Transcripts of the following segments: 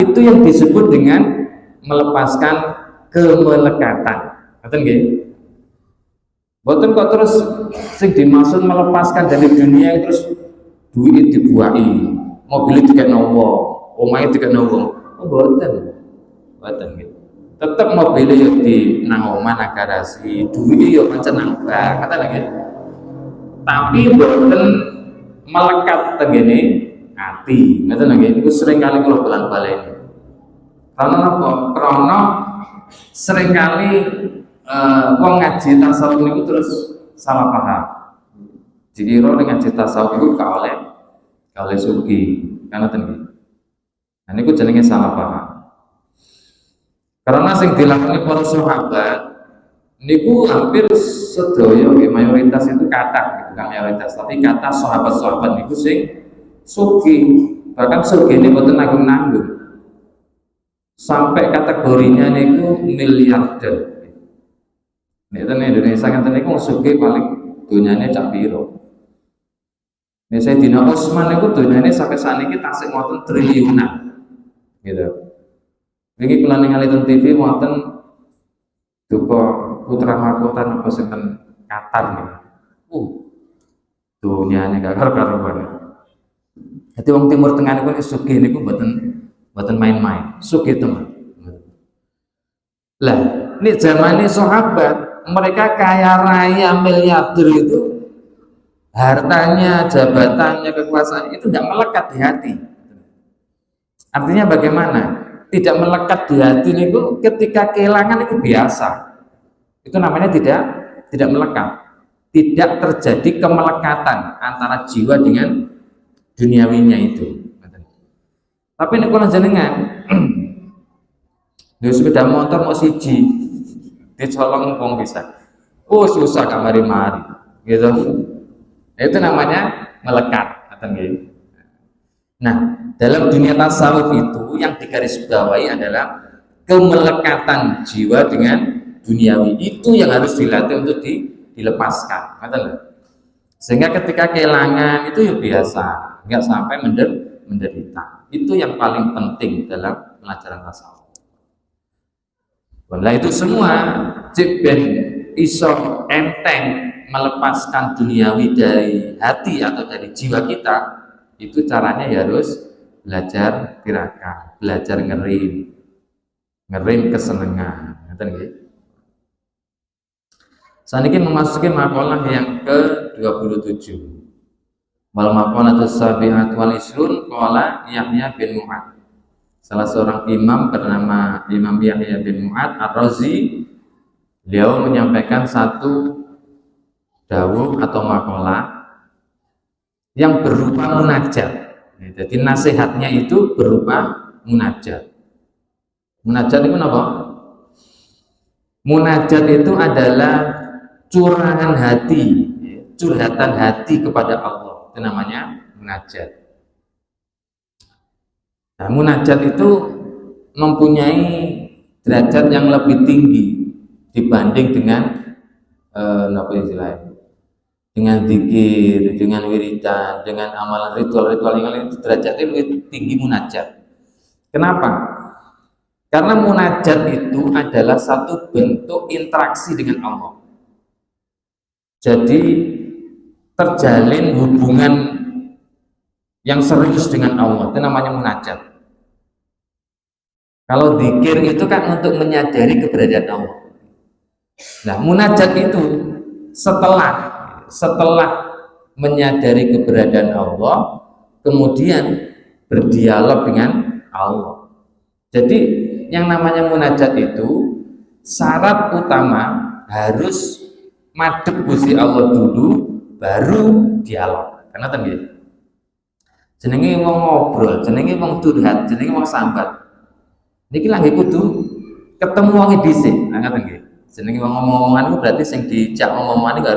Itu yang disebut dengan melepaskan kemelekatan. Ngerti nggih? Boten kok terus sing dimaksud melepaskan dari dunia terus duit dibuahi, mobil dikekno wong, omahe dikekno wong. Oh, boten. Boten gitu. Tetep mobil yo di nang omah nang garasi, duit yo pancen nang bank, kata lagi. Tapi boten melekat tengene ati. Ngoten nggih, niku sering kali kula bolan-baleni. Karena apa? Karena seringkali wong ngaji tasawuf niku terus salah paham. Dikira nek ngaji tasawuf iku gak oleh sugi, karena tinggi. Nah niku jenenge salah paham. Karena sing dilakoni para sahabat niku hampir sedaya mayoritas itu kata gitu kan mayoritas, tapi kata sahabat-sahabat niku sing sugi, bahkan sugi ini boten nanggung-nanggung. Sampai kategorinya niku miliarder. Nek teng Indonesia kan niku sugih paling donyane cak piro. Nek Sayyidina Utsman niku donyane sampai saniki tasik wonten triliunan. Gitu. Niki kula ningali teng TV wonten duka putra mahkota napa sinten Qatar niku. Donyane gak karo-karuan. Jadi wong Timur Tengah niku sugih niku mboten main-main. Sugih teman. Lah, ini zamane sahabat mereka kaya raya miliarder itu hartanya, jabatannya, kekuasaan itu tidak melekat di hati. Artinya bagaimana? Tidak melekat di hati itu ketika kehilangan itu biasa. Itu namanya tidak melekat. Tidak terjadi kemelekatan antara jiwa dengan duniawinya itu. Tapi ini kalau jenengan di sepeda motor mau siji dicolong wong bisa. Oh susah kamari-mari gitu. Itu namanya melekat, Nah, dalam dunia tasawuf itu yang digarisbawahi adalah kemelekatan jiwa dengan duniawi. Itu yang harus dilatih untuk dilepaskan, Sehingga ketika kehilangan itu ya biasa, nggak sampai menderita. Itu yang paling penting dalam pelajaran tasawuf. Nah itu semua ben iso enteng melepaskan duniawi dari hati atau dari jiwa kita, itu caranya ya harus belajar tirakat, belajar ngerim kesenangan. Ngerti nggih? Saniki memasuki makalah yang ke-27. Wal maqalatus sabi'at wal isrun qala Yahya bin Mu'ad. Salah seorang imam bernama Imam Yahya bin Mu'ad Ar-Razi, beliau menyampaikan satu dawuh atau makalah yang berupa munajat. Jadi nasihatnya itu berupa munajat. Munajat itu apa? Munajat itu adalah curahan hati, curhatan hati kepada Allah. Itu namanya munajat. Nah, munajat itu mempunyai derajat yang lebih tinggi dibanding dengan dengan zikir, dengan wiridan, dengan amalan ritual-ritual yang lain. Derajatnya lebih tinggi munajat. Kenapa? Karena munajat itu adalah satu bentuk interaksi dengan Allah. Jadi terjalin hubungan yang serius dengan Allah, itu namanya munajat. Kalau zikir itu kan untuk menyadari keberadaan Allah. Nah, munajat itu setelah menyadari keberadaan Allah, kemudian berdialog dengan Allah. Jadi yang namanya munajat itu syarat utama harus madhep Gusti Allah dulu, baru dialog. Karena tadi jenenge wong ngobrol, jenenge wong curhat, jenenge wong sambat. Niki lagi kudu ketemu wong dhisik. Nah, ngoten nggih. Jenenge wong ngomong-ngomongan itu berarti sing dijak ngomong-ngomongan itu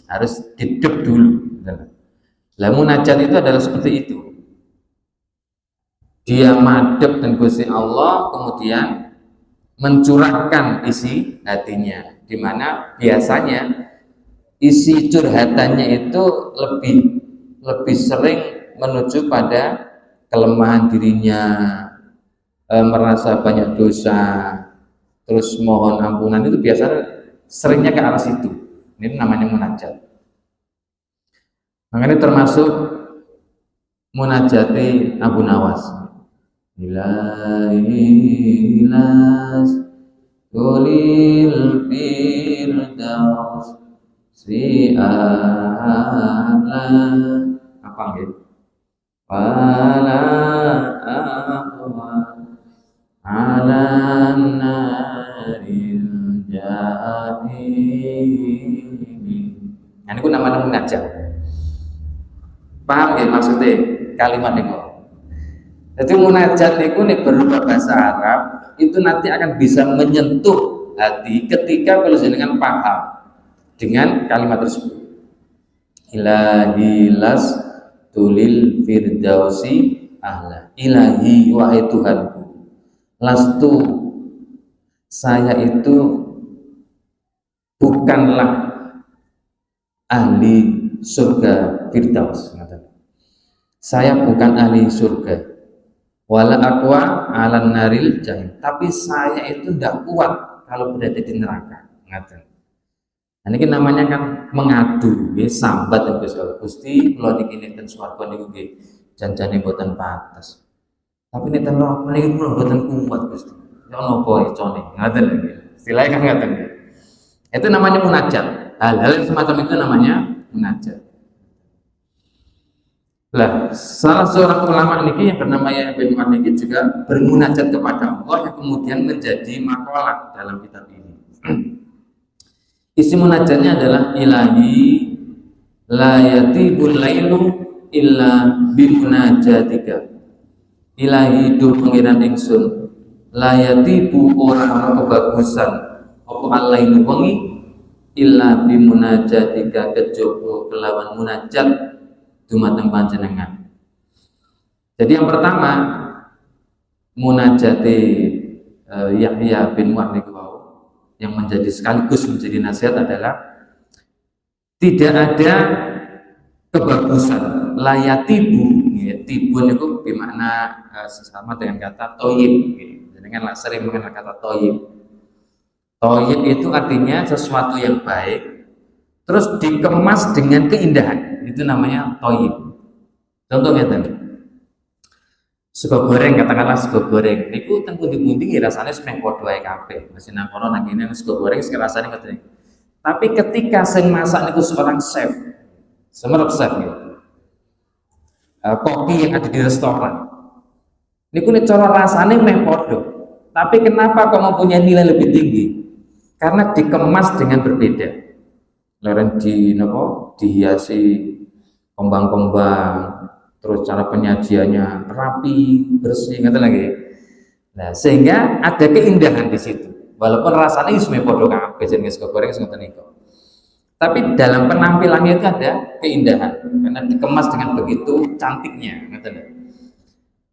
harus hidup dulu. Lah munajat itu adalah seperti itu. Dia madhep dan Gusti Allah, kemudian mencurahkan isi hatinya, di mana biasanya isi curhatannya itu lebih sering menuju pada kelemahan dirinya, merasa banyak dosa, terus mohon ampunan, itu biasanya seringnya ke arah situ. Ini namanya munajat. Makanya termasuk munajati Abu Nawas. Ilahilas Kulil firdaus si a'la, apa gitu? Wala aqwa ala naril jahim. Nah, ini namanya munajat. Paham ya maksudnya kalimat ini? Jadi munajat itu nih berupa bahasa Arab itu nanti akan bisa menyentuh hati ketika kalau jenengan paham dengan kalimat tersebut. Ilahi las tulil firdausi ahla. Ilahi wahai Tuhanku, lastu saya itu bukanlah ahli surga firdaus. Saya bukan ahli surga. Wala aqwa 'alan naril jahim. Tapi saya itu tidak kuat kalau berada di neraka. Ngaten. Nah, ini namanya kan mengadu, ya, sambat yang Gusti kula niki nenten swarga niku nggih janjane mboten pantes. Tapi nenten neraka niku kula mboten kuat Gusti. Ya napa icone? Ngaten nggih. Istilahnya kan ngaten. Itu namanya munajat. Hal-hal semacam itu namanya munajat. Lah, salah seorang ulama niki yang bernama Yahya bin Mu'adz niki juga bermunajat kepada Allah yang kemudian menjadi makalah dalam kitab ini. Isi munajatnya adalah ilahi la yatibul lailu illa bimunajatika. Ilahi du pengiran ingsun la yatibu ora kebagusan apa alailu wengi illa bimunajatika kejaba kelawan munajat dumateng panjenengan. Jadi yang pertama munajati Yahya bin Mu'adz niku yang menjadi sekaligus menjadi nasihat adalah tidak ada kebagusan layatibu, ya, tibun itu bermakna sama dengan kata toyib, dengan sering mengenal kata toyib. Toyib itu artinya sesuatu yang baik terus dikemas dengan keindahan, itu namanya toyib. Contohnya tadi sego goreng, katakanlah sego goreng niku teng pundi-pundi rasane semeh padha ae kabeh. Mesin nang kono nang kene sego goreng sing rasane ngoten. Tapi ketika sing masak niku seorang chef, semerep chef gitu. Koki yang ada di restoran. Niku nek cara rasane meh padha. Tapi kenapa kok mempunyai nilai lebih tinggi? Karena dikemas dengan berbeda. Leren dihiasi kembang-kembang, terus cara penyajiannya rapi, bersih, ngerti lagi. Nah, sehingga ada keindahan di situ. Walaupun rasanya isme podo kabeh jenenge sego goreng ngoten niku. Tapi dalam penampilannya itu ada keindahan karena dikemas dengan begitu cantiknya, ngerti.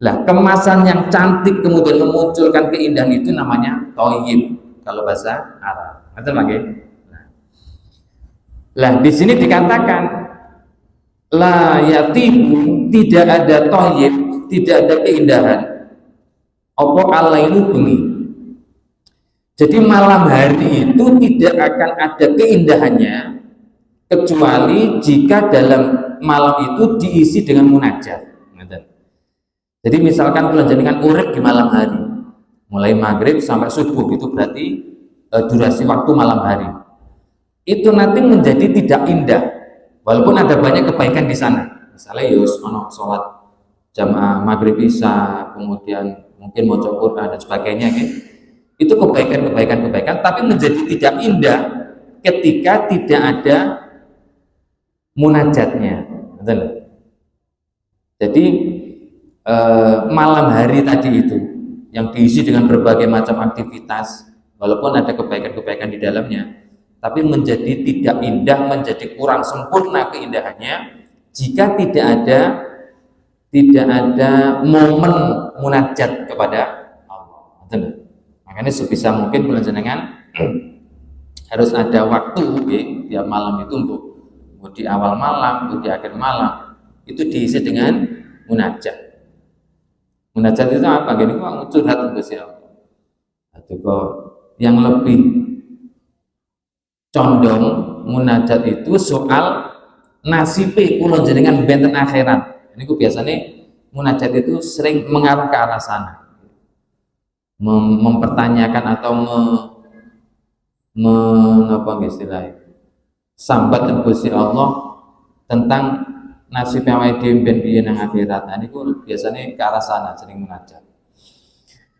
Lah, kemasan yang cantik kemudian memunculkan keindahan itu namanya thayyib kalau bahasa Arab. Ngerti lagi. Lah, di sini dikatakan la yatibu, tidak ada thayyib, tidak ada keindahan apa alailu bengi. Jadi malam hari itu tidak akan ada keindahannya kecuali jika dalam malam itu diisi dengan munajat. Jadi misalkan kula jenengan urip di malam hari mulai maghrib sampai subuh, itu berarti durasi waktu malam hari itu nanti menjadi tidak indah. Walaupun ada banyak kebaikan di sana, misalnya yus ono sholat jamaah maghrib isya, kemudian mungkin mau Quran dan sebagainya, gitu. Itu kebaikan, tapi menjadi tidak indah ketika tidak ada munajatnya. Betul? Jadi malam hari tadi itu yang diisi dengan berbagai macam aktivitas, walaupun ada kebaikan-kebaikan di dalamnya, tapi menjadi tidak indah, menjadi kurang sempurna keindahannya jika tidak ada momen munajat kepada Allah. Betul? Makanya sebisa mungkin jenengan harus ada waktu ya malam itu untuk di awal malam, untuk di akhir malam itu diisi dengan munajat. Munajat itu apa? Gini kok curhat untuk siapa? Itu kok yang lebih condong munajat itu soal nasibe kula jenengan benten akhirat. Ini ku biasanya munajat itu sering mengarah ke arah sana, mempertanyakan atau apa istilahnya, sambat Gusti Allah tentang nasib yang awake ben piye nang akhirat. Nah niku biasanya ke arah sana sering munajat.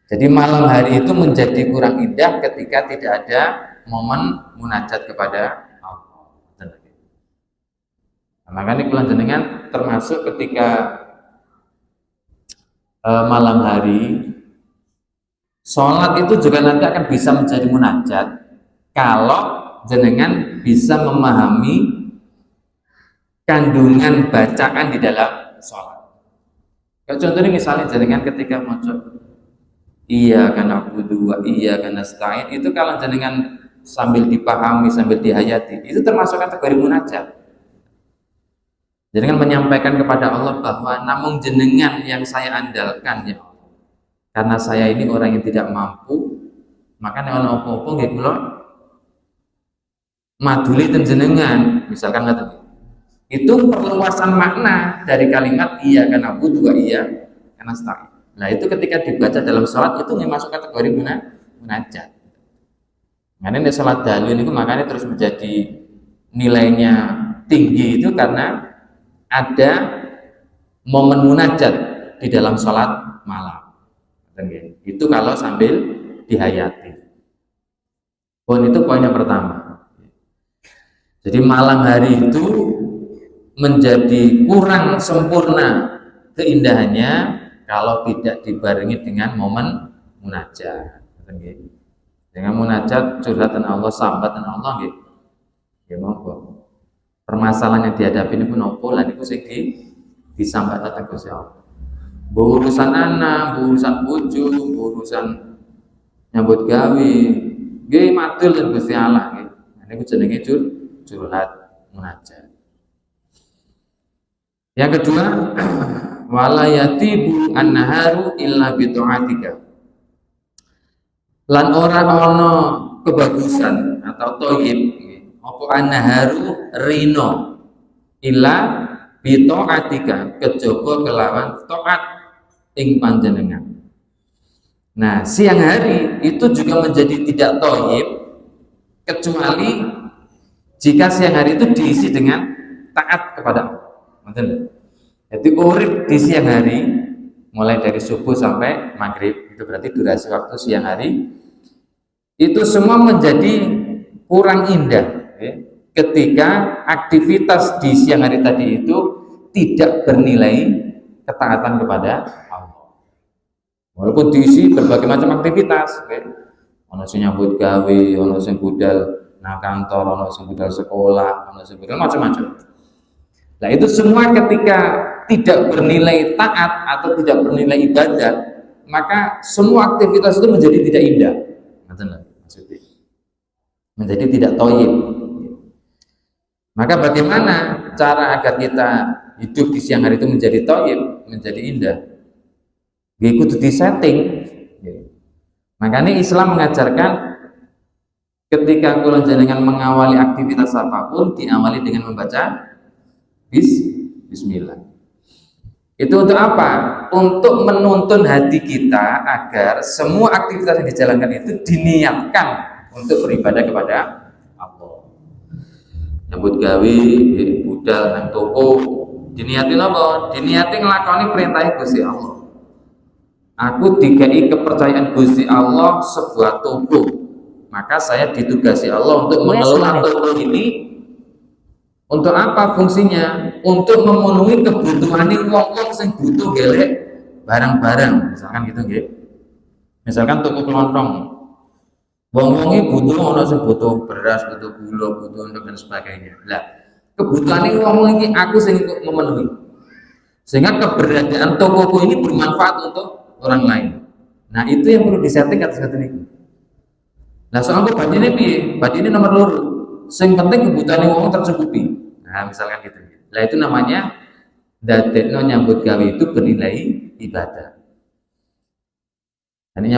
Jadi malam hari itu menjadi kurang indah ketika tidak ada momen munajat kepada Allah. Nah, makanya kula jenengan termasuk ketika malam hari sholat itu juga nanti akan bisa menjadi munajat kalau jenengan bisa memahami kandungan bacaan di dalam sholat. Contohnya misalnya jenengan ketika mau iya karena budu iya karena nasta'in, itu kalau jenengan sambil dipahami sambil dihayati itu termasuk kategori munajat. Jenengan menyampaikan kepada Allah bahwa namun jenengan yang saya andalkan ya Allah, karena saya ini orang yang tidak mampu, maka nek ana apa-apa nggih kula maduli ten jenengan, misalkan ngoten. Itu perluasan makna dari kalimat iya karena budu iya karena nasta'in. Nah itu ketika dibaca dalam sholat itu masuk kategori munajat. Makanya di sholat dalil itu makanya terus menjadi nilainya tinggi itu karena ada momen munajat di dalam sholat malam. Itu kalau sambil dihayati. Poin itu poin yang pertama. Jadi malam hari itu menjadi kurang sempurna keindahannya kalau tidak dibarengi dengan momen munajat. Dengan munajat curhatan Allah, sambatan Allah nggih. Ya monggo. Permasalahan yang dihadapi ini pun opo lan niku sing disambat kata Gusti Allah. Urusan anak, urusan bojo, urusan nyambut gawe, nggih matur lan Gusti Allah nggih. Niku jenenge curhat munajat. Yang kedua, wala yatibu an-naharu illa bi ta'atika. Lan ora ana kebagusan atau thayyib apa an-naharu rino illa bi ta'atika, kejaba kelawan taat ing panjenengan. Nah, siang hari itu juga menjadi tidak thayyib kecuali jika siang hari itu diisi dengan taat kepada Allah. Jadi urip di siang hari mulai dari subuh sampai maghrib, itu berarti durasi waktu siang hari itu semua menjadi kurang indah ya, ketika aktivitas di siang hari tadi itu tidak bernilai ketaatan kepada Allah. Walaupun diisi berbagai macam aktivitas ya. Ono sing nyambut gawe, ono sing budal nang kantor, ono sing budal sekolah, ono sing budal macam-macam. Nah itu semua ketika tidak bernilai taat atau tidak bernilai ibadah, maka semua aktivitas itu menjadi tidak indah. Maksudnya menjadi tidak thayyib. Maka bagaimana cara agar kita hidup di siang hari itu menjadi thayyib, menjadi indah? Itu disetting. Makanya Islam mengajarkan ketika kula jenengan mengawali aktivitas apapun diawali dengan membaca Bismillah. Itu untuk apa? Untuk menuntun hati kita agar semua aktivitas yang dijalankan itu diniatkan untuk beribadah kepada Allah. Nyambut gawe, budal nang toko, diniatin apa? Diniatin nglakoni perintah Gusti Allah. Aku dikai kepercayaan Gusti Allah sebuah toko, maka saya ditugasi Allah untuk mengelola toko ini. Untuk apa fungsinya? Untuk memenuhi kebutuhan wong-wong sing butuh gelek barang-barang, misalkan gitu nggih. Misalkan toko kelontong. Wong-wong butuh ana sing butuh beras, butuh gula, butuh dan sebagainya. Lah, kebutuhan wong iki aku sing memenuhi. Sehingga keberadaan tokoku ini bermanfaat untuk orang lain. Nah, itu yang perlu disetting atas kata niku. Nah, soal batinnya piye? Batinnya nomor loro. Sing penting kebutuhan wong tercukupi. Nah, misalkan gitu. Nah, itu namanya dadekno nyambut gawe itu bernilai ibadah. Ini